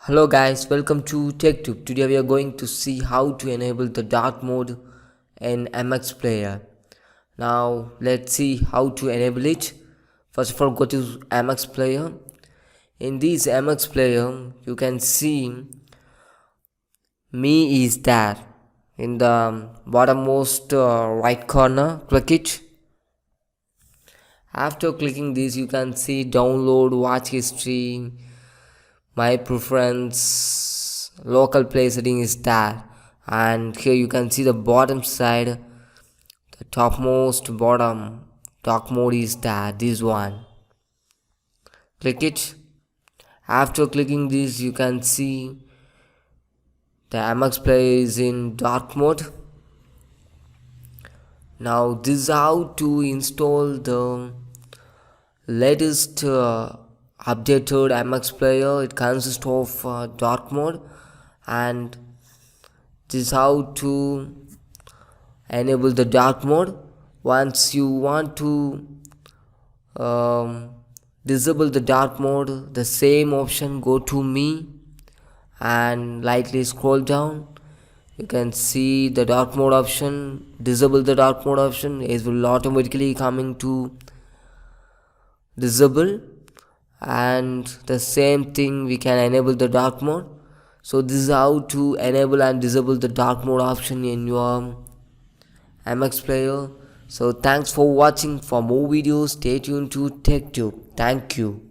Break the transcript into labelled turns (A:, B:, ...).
A: Hello guys, welcome to TechTube. Today we are going to see how to enable the dark mode in MX Player. Now let's see how to enable it. First of all, go to MX Player. In this MX Player, you can see me is there in the bottommost right corner. Click it. After clicking this, you can see download, watch history, my preference, local play setting is there, and here you can see the bottom side, the topmost bottom dark mode is there, this one. Click it. After clicking this, you can see the MX Player is in dark mode. Now this is how to install the latest updated MX Player. It consists of dark mode, and this is how to enable the dark mode. Once you want to disable the dark mode, the same option, go to me and lightly scroll down. You can see the dark mode option. Disable the dark mode option, it will automatically coming to disable, and the same thing we can enable the dark mode. So this is how to enable and disable the dark mode option in your MX Player. So thanks for watching. For more videos, stay tuned to TechTube. Thank you.